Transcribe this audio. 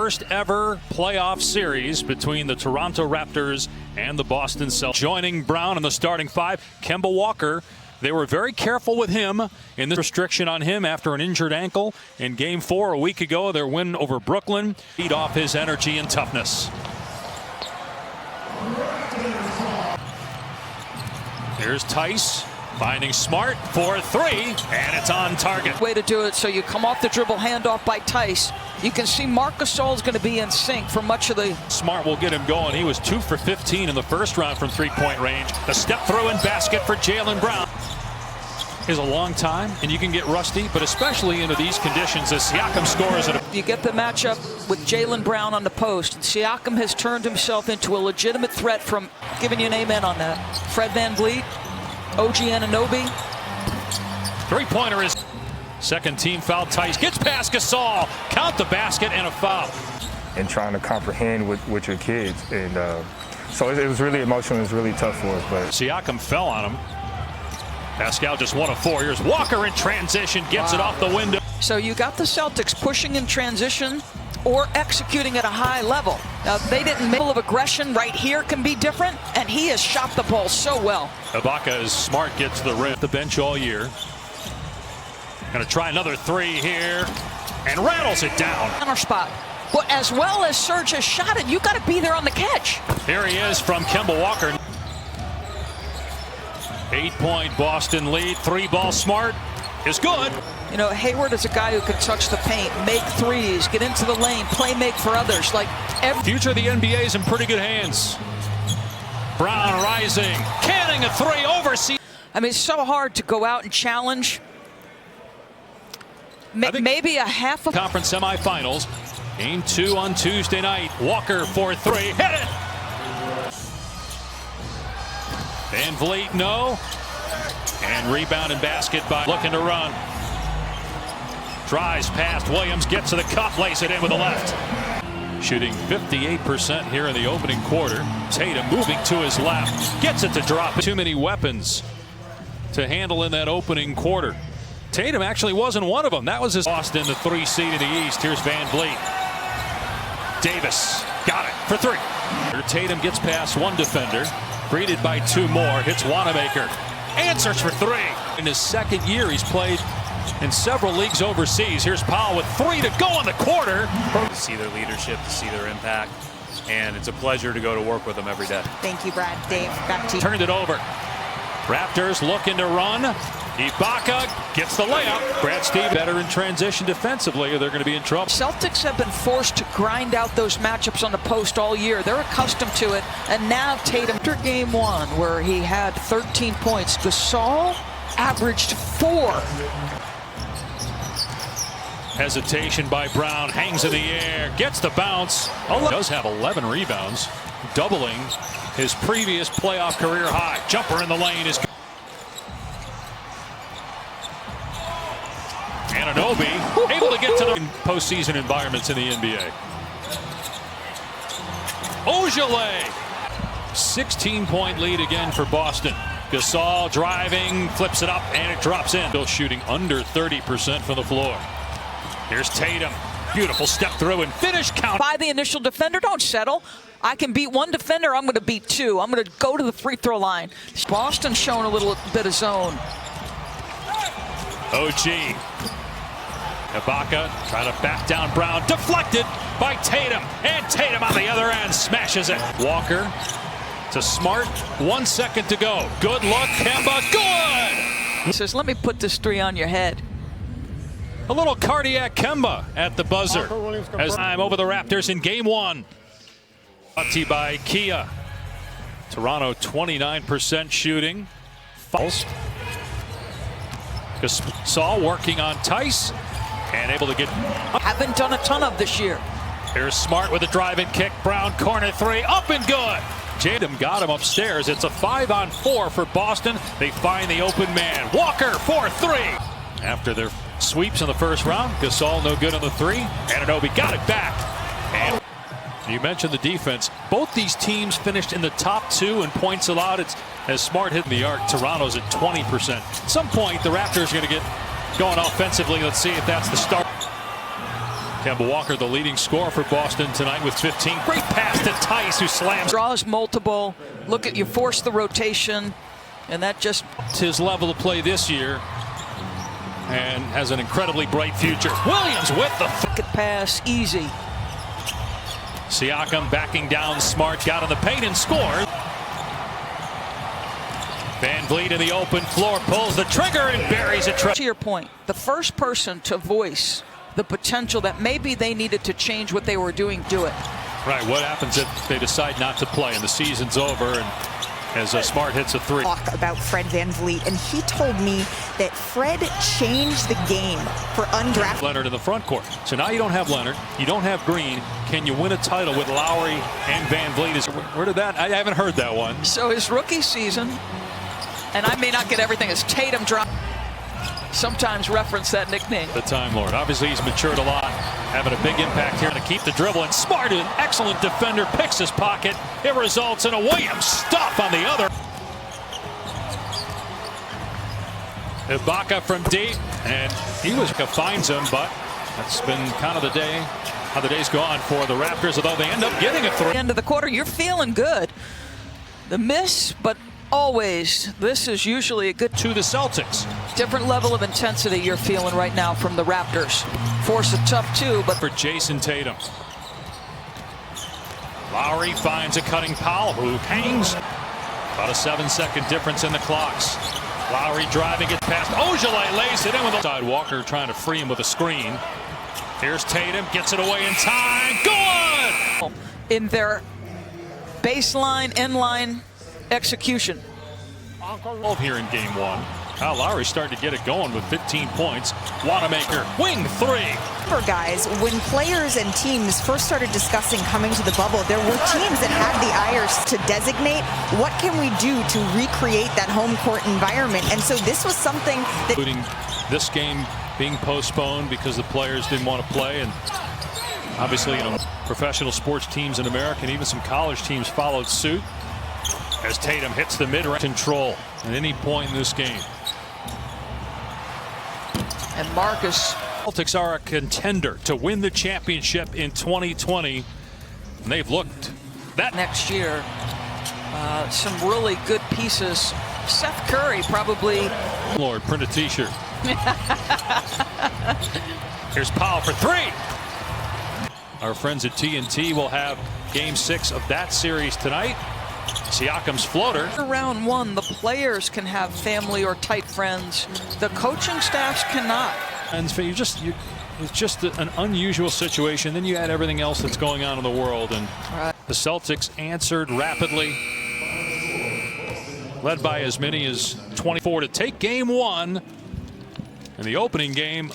first ever playoff series between the Toronto Raptors and the Boston Celtics. Joining Brown in the starting five, Kemba Walker. They were very careful with him in the restriction on him after an injured ankle in Game 4 a week ago. Their win over Brooklyn. Feed off his energy and toughness. Here's Tice finding Smart for three, and it's on target. Way to do it. So you come off the dribble, handoff by Tice. You can see Marc Gasol is going to be in sync for much of the. Smart will get him going. He was 2 for 15 in the first round from three-point range. The step through and basket for Jaylen Brown. Is a long time, and you can get rusty, but especially into these conditions as Siakam scores at You get the matchup with Jaylen Brown on the post. Siakam has turned himself into a legitimate threat from giving you an amen on that. Fred VanVleet, OG Anunoby. Three-pointer is second team foul. Tice gets past Gasol. Count the basket and a foul. And trying to comprehend with your kids. And so it was really emotional. It was really tough for us. But Siakam fell on him. Pascal just 1 of 4. Here's Walker in transition. Gets it off the window. So you got the Celtics pushing in transition or executing at a high level. Now, they didn't. Middle of aggression right here can be different, and he has shot the ball so well. Ibaka is smart, gets the rim. The bench all year. Going to try another three here, and rattles it down. On our spot. But as well as Serge has shot it, you got to be there on the catch. Here he is from Kemba Walker. 8-point Boston lead. 3-ball Smart is good. You know, Hayward is a guy who can touch the paint, make threes, get into the lane, play make for others. Like future of the NBA is in pretty good hands. Brown rising, canning a three overseas. I mean, it's so hard to go out and challenge. Maybe a half of conference semifinals. Game 2 on Tuesday night. Walker for three, hit it. VanVleet, no. And rebound and basket by looking to run. Drives past Williams, gets to the cup, lays it in with the left. Shooting 58% here in the opening quarter. Tatum moving to his left, gets it to drop. Too many weapons to handle in that opening quarter. Tatum actually wasn't one of them. That was his Boston, the 3 seed in the East. Here's VanVleet. Davis got it for three. Tatum gets past one defender. Greeted by 2 more, hits Wanamaker, answers for 3. In his second year, he's played in several leagues overseas. Here's Powell with 3 to go in the quarter. To see their leadership, to see their impact, and it's a pleasure to go to work with them every day. Thank you, Brad. Dave, back to you. Turned it over. Raptors looking to run. Ibaka gets the layup. Brad Stevens better in transition defensively, or they're going to be in trouble. Celtics have been forced to grind out those matchups on the post all year. They're accustomed to it. And now Tatum, after game 1, where he had 13 points, Gasol averaged 4. Hesitation by Brown, hangs in the air, gets the bounce. Does have 11 rebounds, doubling his previous playoff career high. Jumper in the lane is Anunoby, able to get to the postseason environments in the NBA. Ojale, 16-point lead again for Boston. Gasol driving, flips it up, and it drops in. Still shooting under 30% from the floor. Here's Tatum, beautiful step through and finish count. By the initial defender, don't settle. I can beat one defender, I'm going to beat 2. I'm going to go to the free throw line. Boston showing a little bit of zone. OG. Ibaka trying to back down Brown, deflected by Tatum, and Tatum on the other end smashes it. Walker to Smart, 1 second to go. Good luck, Kemba, good! He says, let me put this 3 on your head. A little cardiac Kemba at the buzzer. As time over the Raptors in game 1. Brought to you by Kia. Toronto 29% shooting. Fouls. Gasol working on Tice and able to get. Haven't done a ton of this year. Here's Smart with a drive and kick. Brown corner 3 up and good. Tatum got him upstairs. It's a 5-on-4 for Boston. They find the open man. Walker for 3. After their sweeps in the first round, Gasol no good on the 3. Anunoby got it back. And you mentioned the defense. Both these teams finished in the top 2 in points allowed. It's as Smart hitting the arc. Toronto's at 20%. At some point, the Raptors are going to get going offensively. Let's see if that's the start. Kemba Walker, the leading scorer for Boston tonight with 15. Great pass to Tice, who slams. Draws multiple. Look at you, force the rotation, and that just His level of play this year, and has an incredibly bright future. Williams with the pass, easy. Siakam backing down Smart, got in the paint and scored. Van Vliet in the open floor, pulls the trigger and buries it. To your point, the first person to voice the potential that maybe they needed to change what they were doing, do it. Right, what happens if they decide not to play and the season's over and as Smart hits a three? Talk about Fred Van Vliet, and he told me that Fred changed the game for undrafted. Leonard in the front court. So now you don't have Leonard, you don't have Green. Can you win a title with Lowry and Van Vliet? Where did that? I haven't heard that one. So his rookie season, and I may not get everything, as Tatum dropped. Sometimes reference that nickname. The Time Lord. Obviously, he's matured a lot, having a big impact here to keep the dribble. And Smart, an excellent defender, picks his pocket. It results in a Williams stop on the other. Ibaka from deep, and finds him, but that's been kind of the day, how the day's gone for the Raptors, although they end up getting a three. End of the quarter, you're feeling good. The miss, but always, this is usually a good to the Celtics. Different level of intensity you're feeling right now from the Raptors. Force it tough too, but for Jason Tatum. Lowry finds a cutting Powell, who hangs. About a 7-second difference in the clocks. Lowry driving it past Ojale, lays it in with a side. Walker trying to free him with a screen. Here's Tatum, gets it away in time. Good! In their baseline, inline execution. Here in game one. Now Lowry starting to get it going with 15 points. Wanamaker, wing three. For guys, when players and teams first started discussing coming to the bubble, there were teams that had the ires to designate what can we do to recreate that home court environment. And so this was something that, including this game being postponed because the players didn't want to play, and obviously, you know, professional sports teams in America and even some college teams followed suit as Tatum hits the mid-range control at any point in this game. And Marcus. Celtics are a contender to win the championship in 2020, and they've looked that next year. Some really good pieces. Seth Curry probably. Lord, print a t-shirt. Here's Powell for three. Our friends at TNT will have game 6 of that series tonight. Siakam's floater. Round one, the players can have family or tight friends. The coaching staffs cannot. And it's just an unusual situation. Then you add everything else that's going on in the world, and the Celtics answered rapidly, led by as many as 24 to take game one in the opening game